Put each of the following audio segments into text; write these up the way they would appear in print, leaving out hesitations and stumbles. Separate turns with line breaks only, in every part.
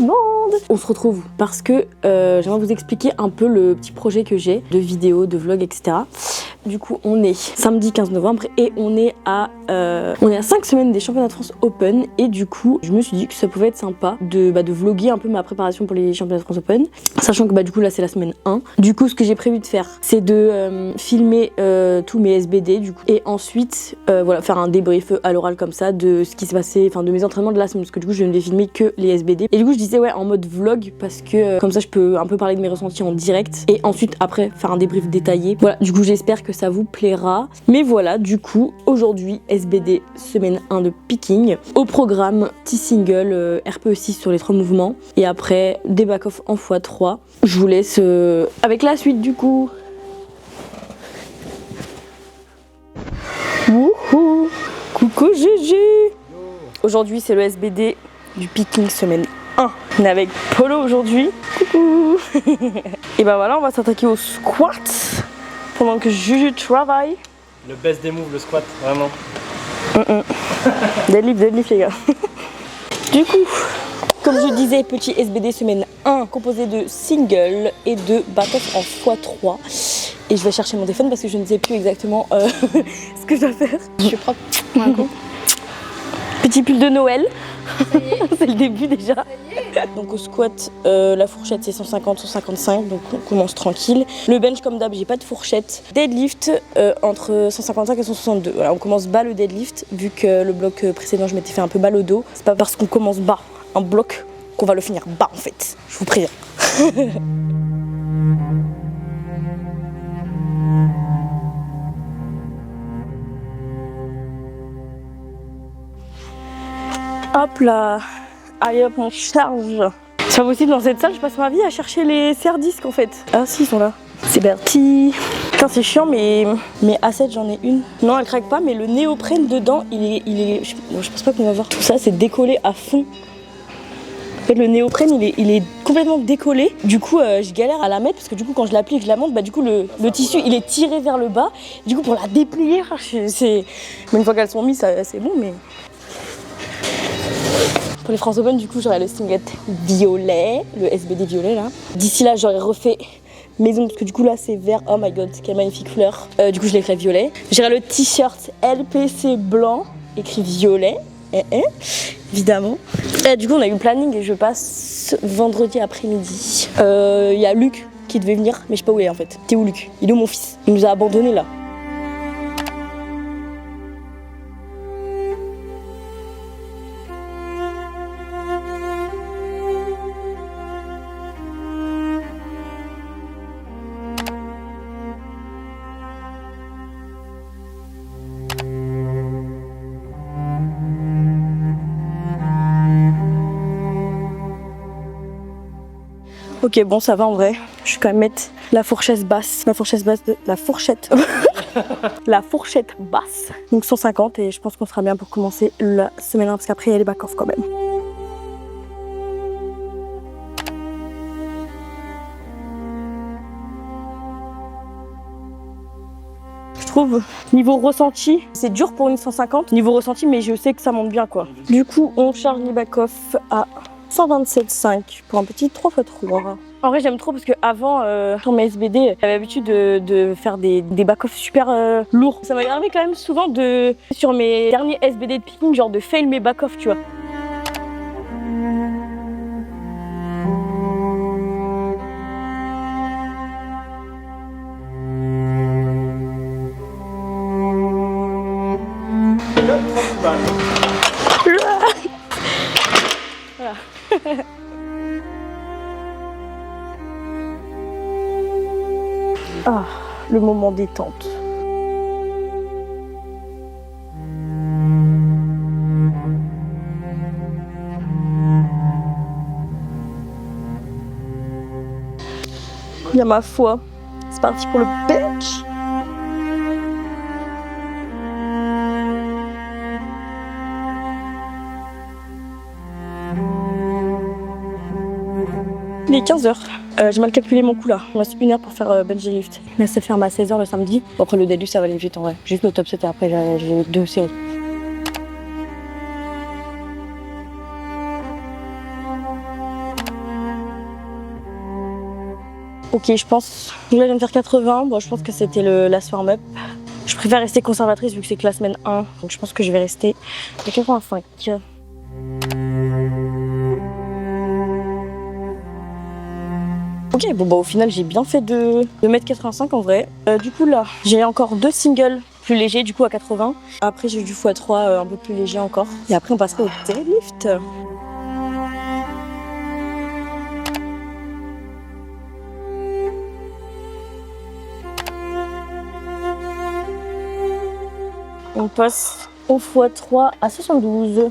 le monde. On se retrouve parce que j'aimerais vous expliquer un peu le petit projet que j'ai de vidéos, de vlogs, etc. Du coup, on est samedi 15 novembre et on est à 5 semaines des championnats de France Open. Et du coup, je me suis dit que ça pouvait être sympa de vloguer un peu ma préparation pour les championnats de France Open. Sachant que du coup, là, c'est la semaine 1. Du coup, ce que j'ai prévu de faire, c'est de filmer tous mes SBD, du coup. Et ensuite, faire un débrief à l'oral comme ça de ce qui s'est passé, enfin de mes entraînements de la semaine. Parce que du coup, je ne vais filmer que les SBD. Et du coup, je disais, ouais, en mode vlog, parce que comme ça, je peux un peu parler de mes ressentis en direct. Et ensuite, après, faire un débrief détaillé. Voilà, du coup, j'espère que ça vous plaira. Mais voilà, du coup, aujourd'hui, SBD semaine 1 de picking. Au programme, petit single RPE6 sur les 3 mouvements. Et après, des back-off en x3. Je vous laisse avec la suite du coup. Wouhou! Coucou GG! Aujourd'hui, c'est le SBD du picking semaine 1. On est avec Polo aujourd'hui. Coucou! Et ben voilà, on va s'attaquer au squat pendant que Juju travaille.
Le best des moves, le squat, vraiment.
Deadlift les gars. Du coup, comme je disais, petit SBD semaine 1 composé de single et de back-off en x3. Et je vais chercher mon téléphone parce que je ne sais plus exactement ce que je dois faire.
Je suis propre.
Petit pull de Noël. C'est le début déjà. Donc au squat, la fourchette c'est 150, 155, donc on commence tranquille. Le bench comme d'hab, j'ai pas de fourchette. Deadlift entre 155 et 162. Voilà, on commence bas le deadlift, vu que le bloc précédent je m'étais fait un peu mal au dos. C'est pas parce qu'on commence bas un bloc qu'on va le finir bas en fait. Je vous préviens. Hop là, allez hop on charge. C'est pas possible dans cette salle, je passe ma vie à chercher les serre-disques en fait. Ah si, ils sont là. C'est parti. Putain c'est chiant mais A7 j'en ai une. Non elle craque pas mais le néoprène dedans il est je pense pas qu'on va voir tout ça, c'est décollé à fond. En fait le néoprène il est complètement décollé. Du coup je galère à la mettre parce que du coup quand je l'applique, je la monte, du coup le tissu il est tiré vers le bas. Du coup pour la déplier, c'est... Mais une fois qu'elles sont mises c'est bon mais... Pour les France Open, du coup, j'aurai le singlet violet, le SBD violet là. D'ici là, j'aurais refait mes ongles parce que du coup là, c'est vert. Oh my god, quelle magnifique fleur. Du coup, je l'ai fait violet. J'aurai le t-shirt LPC blanc, écrit violet, évidemment. Et du coup, on a eu le planning et je passe vendredi après-midi. Il y a Luc qui devait venir, mais je sais pas où il est en fait. T'es où Luc? Il est où mon fils? Il nous a abandonnés là. Ok, bon, ça va en vrai. Je vais quand même mettre la fourchette basse. La fourchette basse. Donc 150 et je pense qu'on sera bien pour commencer la semaine 1 parce qu'après il y a les back-off quand même. Je trouve, niveau ressenti, c'est dur pour une 150. Niveau ressenti, mais je sais que ça monte bien quoi. Du coup, on charge les back-off à 127,5 pour un petit 3x3. En vrai j'aime trop parce que avant sur mes SBD j'avais l'habitude de faire des back-off super lourds. Ça m'a énervé quand même souvent sur mes derniers SBD de picking genre de fail mes back-off tu vois. Voilà. Ah, le moment détente. Il y a ma foi. C'est parti pour le bench. Il est 15h. J'ai mal calculé mon coup là. Il me reste 1 heure pour faire bench lift. Là, ça ferme à 16h le samedi. Bon, après le deadlift, ça va aller vite en vrai. Juste le top 7 et après j'ai 2 séries. Ok, je pense. Là, je viens de faire 80. Bon, je pense que c'était la warm-up. Je préfère rester conservatrice vu que c'est que la semaine 1. Donc, je pense que je vais rester à 85. Ok, bon, bah, au final, j'ai bien fait de mettre 85 en vrai. Du coup, là, j'ai encore 2 singles plus légers, du coup, à 80. Après, j'ai du x3 un peu plus léger encore. Et après, on passera au deadlift. On passe au x3 à 72.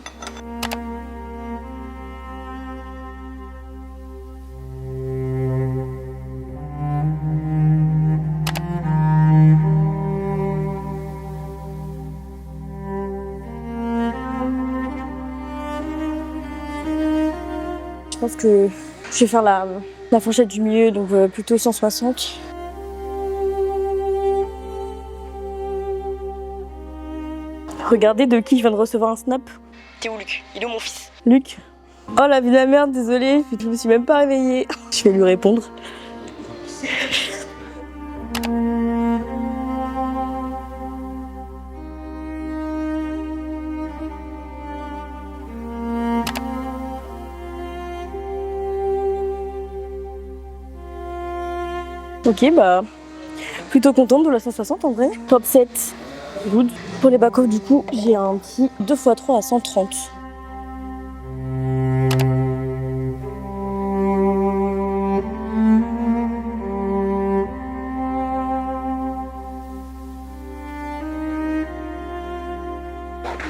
Je pense que je vais faire la fourchette du milieu, donc plutôt 160. Regardez de qui je viens de recevoir un snap. T'es où Luc? Il est où mon fils? Luc? Oh la vie de la merde, désolée, je me suis même pas réveillée. Je vais lui répondre. Ok, bah plutôt contente de la 160 en vrai. Top 7, good. Pour les back-off du coup, j'ai un petit 2x3 à 130.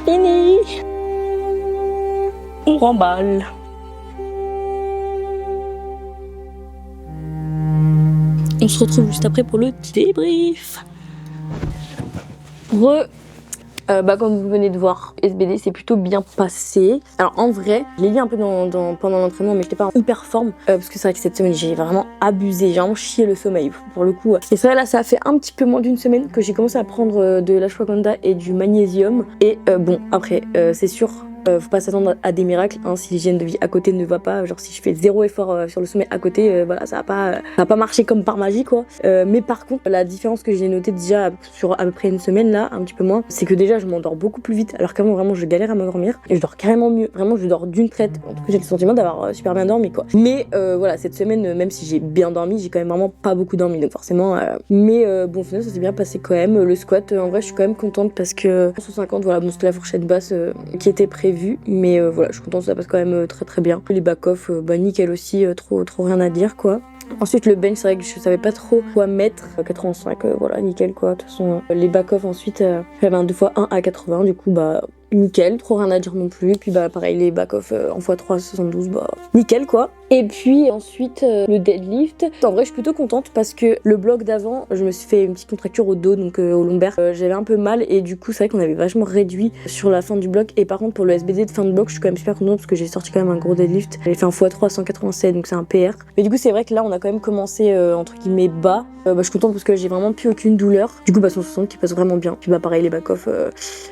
Fini. On remballe. On se retrouve juste après pour le débrief. Comme vous venez de voir, SBD s'est plutôt bien passé. Alors en vrai, je l'ai dit un peu pendant l'entraînement, mais j'étais pas en hyper forme parce que c'est vrai que cette semaine j'ai vraiment abusé, j'ai vraiment chié le sommeil pour le coup. Et c'est vrai là, ça a fait un petit peu moins d'une semaine que j'ai commencé à prendre de l'ashwagandha et du magnésium. Et bon, après, c'est sûr. Faut pas s'attendre à des miracles hein, si l'hygiène de vie à côté ne va pas, genre si je fais zéro effort sur le sommeil à côté, voilà, ça va pas marcher comme par magie quoi. Mais par contre, la différence que j'ai notée déjà sur à peu près une semaine là, un petit peu moins, c'est que déjà je m'endors beaucoup plus vite, alors qu'avant vraiment je galère à m'endormir et je dors carrément mieux. Vraiment, je dors d'une traite. En tout cas, j'ai le sentiment d'avoir super bien dormi quoi. Mais voilà, cette semaine, même si j'ai bien dormi, j'ai quand même vraiment pas beaucoup dormi, donc forcément. Mais bon, au final, ça s'est bien passé quand même. Le squat, en vrai, je suis quand même contente parce que 150, voilà, bon, c'était la fourchette basse qui était prévue. Mais voilà, je suis contente, ça passe quand même très très bien. Les back-off, nickel aussi, trop rien à dire quoi. Ensuite le bench, c'est vrai que je savais pas trop quoi mettre. 85, voilà, nickel quoi. De toute façon, les back-off ensuite, j'avais un 2x1 à 80, du coup bah nickel, trop rien à dire non plus. Puis bah pareil, les back-off en x3 à 72, bah nickel quoi. Et puis ensuite le deadlift. En vrai, je suis plutôt contente parce que le bloc d'avant, je me suis fait une petite contracture au dos, donc au lombaire. J'avais un peu mal et du coup, c'est vrai qu'on avait vachement réduit sur la fin du bloc. Et par contre, pour le SBD de fin de bloc, je suis quand même super contente parce que j'ai sorti quand même un gros deadlift. J'ai fait un x3 à 187, donc c'est un PR. Mais du coup, c'est vrai que là, on a quand même commencé entre guillemets bas. Je suis contente parce que là, j'ai vraiment plus aucune douleur. Du coup, 160 qui passe vraiment bien. Puis bah pareil, les back-off.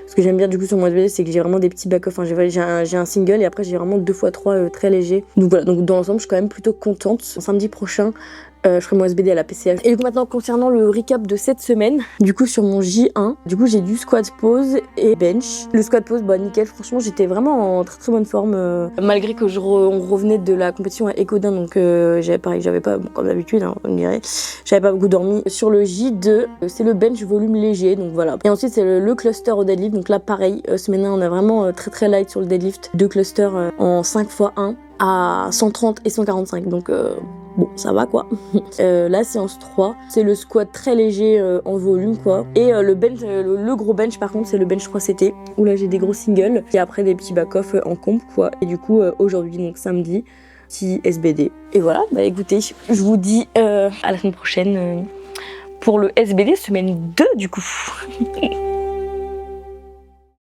Ce que j'aime bien du coup sur mon SBD, c'est que j'ai vraiment des petits back-off. Enfin, j'ai un single et après j'ai vraiment 2x3 très léger. Donc voilà, donc dans l'ensemble, je suis quand même plutôt contente. Samedi prochain, je ferai mon SBD à la PCH. Et du coup maintenant concernant le recap de cette semaine, du coup sur mon J1, du coup j'ai du squat pause et bench. Le squat pause, bah nickel, franchement j'étais vraiment en très très bonne forme malgré que on revenait de la compétition à Ecodin, donc j'avais pas, bon, comme d'habitude hein, on dirait, j'avais pas beaucoup dormi. Sur le J2, c'est le bench volume léger, donc voilà. Et ensuite c'est le cluster au deadlift, donc là pareil, semaine 1 on a vraiment très très light sur le deadlift, 2 clusters en 5x1 à 130 et 145, donc bon, ça va quoi. La séance 3, c'est le squat très léger en volume quoi. Et le bench, le gros bench par contre, c'est le bench 3 CT où là j'ai des gros singles et après des petits back-off en comp quoi. Et du coup, aujourd'hui, donc samedi, petit SBD. Et voilà, bah écoutez, je vous dis à la semaine prochaine pour le SBD semaine 2 du coup.